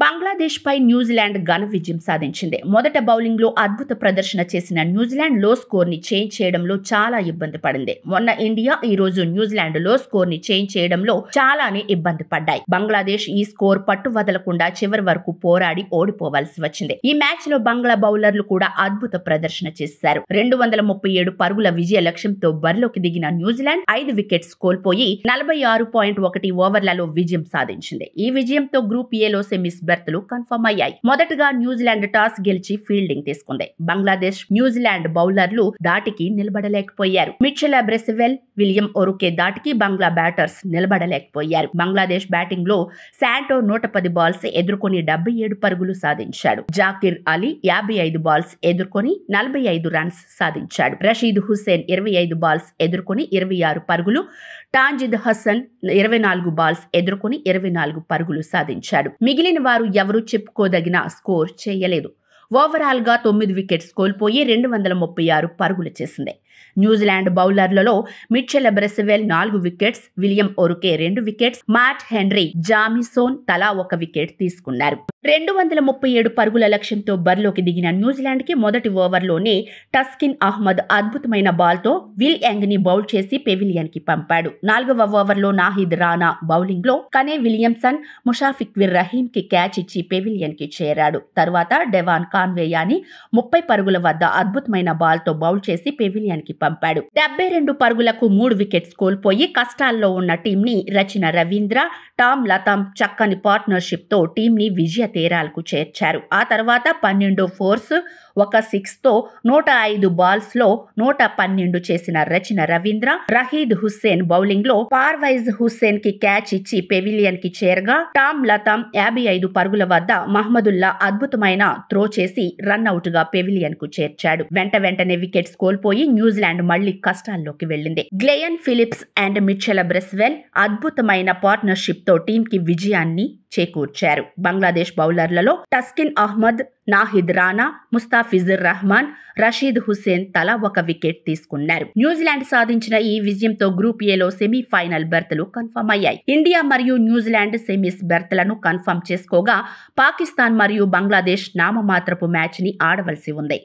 బంగ్లాదేశ్ పై New Zealand ఘన విజయం సాధించింది. మొదట బౌలింగ్ లో అద్భుత ప్రదర్శన చేసిన న్యూజిలాండ్ లో స్కోర్ ని చేంజ్ చేయడంలో చాలా ఇబ్బంది పడింది. మొన్న ఇండియా ఈ రోజు న్యూజిలాండ్ లో స్కోర్ ని చేంజ్ చేయడంలో చాలానే ఇబ్బంది పడ్డాయి. బంగ్లాదేశ్ ఈ స్కోర్ పట్టు వదలకుండా చివరి వరకు పోరాడి ఓడిపోవాల్సి వచ్చింది. ఈ మ్యాచ్ లో బంగ్లా బౌలర్లు కూడా అద్భుత ప్రదర్శన చేశారు. 237 పరుగుల విజయ లక్ష్యంతో బరిలోకి దిగిన న్యూజిలాండ్ 5 వికెట్స్ కోల్పోయి 46.1 ఓవర్లలో విజయం సాధించింది. ఈ విజయంతో గ్రూప్ ఏలో సెమీస్ బెర్తులు కన్ఫర్మ్ అయ్యాయి. మొదటగా న్యూజిలాండ్ టాస్ గెలిచి ఫీల్డింగ్ తీసుకుంది. బంగ్లాదేశ్ న్యూజిలాండ్ బౌలర్లు దాటికి నిలబడలేకపోయారు. మిచెల్ బ్రెస్వెల్, విలియం ఒరుకే దాటికి బంగ్లా బ్యాటర్స్ నిలబడలేకపోయారు. బంగ్లాదేశ్ బ్యాటింగ్ లో శాంటో 110 బాల్స్ ఎదుర్కొని 77 పరుగులు సాధించాడు. జాకిర్ అలీ 55 బాల్స్ ఎదుర్కొని 45 రన్స్ సాధించాడు. రషీద్ హుస్సేన్ 25 బాల్స్ ఎదుర్కొని 26 పరుగులు, టాంజిద్ హసన్ 24 బాల్స్ ఎదుర్కొని 24 పరుగులు సాధించాడు. మిగిలిన వారు ఎవరూ చెప్పుకోదగిన స్కోర్ చేయలేదు. ఓవరాల్ గా 9 వికెట్స్ కోల్పోయి 236 పరుగులు చేసింది. న్యూజిలాండ్ బౌలర్లలో Michael Bracewell 4 wickets, William O'Rourke 2 wickets, Matt Henry, Jamieson తలా 1 వికెట్ తీసుకున్నారు. 237 పరుగుల లక్ష్యంతో బరిలోకి దిగిన న్యూజిలాండ్ కి మొదటి ఓవర్లోనే టస్కిన్ అహ్మద్ అద్భుతమైన బాల్ తో విల్ యంగ్ ని బౌల్ చేసి పెవిలియన్ కి పంపాడు. 4వ ఓవర్లో నాహిద్ రానా బౌలింగ్ లో కనే విలియమ్సన్, ముషాఫిక్విర్ రహీం కి క్యాచ్ ఇచ్చి పెవిలియన్ కి చేరాడు. తర్వాత డెవాన్ కాన్వేయాని 30 పరుగుల వద్ద అద్భుతమైన బాల్ తో బౌల్ చేసి పెవిలియన్ కి పంపాడు. 72 పరుగులకు 3 వికెట్స్ కోల్పోయి కష్టాల్లో ఉన్న టీం ని రచన రవీంద్ర, టామ్ లతాం చక్కని పార్ట్నర్షిప్ తో టీం ని విజయ తీరాలకు చేర్చారు. ఆ తర్వాత 12 ఫోర్స్, 1 6 తో 105 బాల్స్ లో 112 చేసిన రచన రవీంద్ర, రహీద్ హుస్సేన్ బౌలింగ్ లో పార్వైజ్ హుస్సేన్ కి క్యాచ్ ఇచ్చి పెవిలియన్ కి చేరగా, టామ్ లతాం 55 పరుగుల వద్ద మహ్మదుల్లా అద్భుతమైన త్రో చేసి రన్అట్ గా పెవిలియన్ కు చేర్చాడు. వెంటనే వికెట్స్ కోల్పోయి న్యూజిలాండ్ మళ్లీ కష్టాల్లోకి వెళ్లింది. గ్లెయన్ ఫిలిప్స్ అండ్ మిచెల్ బ్రెస్వెల్ అద్భుతమైన పార్ట్నర్షిప్ తో టీం కి విజయాన్ని చేకూర్చారు. బంగ్లాదేశ్ బౌలర్లలో టస్కిన్ అహ్మద్, నాహిద్ రానా, ముస్తాఫిజుర్ రహమాన్, రషీద్ హుస్సేన్ తలా 1 వికెట్ తీసుకున్నారు. న్యూజిలాండ్ సాధించిన ఈ విజయంతో గ్రూప్ ఏలో సెమీఫైనల్ బెర్తులు కన్ఫర్మ్ అయ్యాయి. ఇండియా మరియు న్యూజిలాండ్ సెమీస్ బెర్తులను కన్ఫర్మ్ చేసుకోగా పాకిస్తాన్ మరియు బంగ్లాదేశ్ నామమాత్రపు మ్యాచ్ ని ఆడవలసి ఉంది.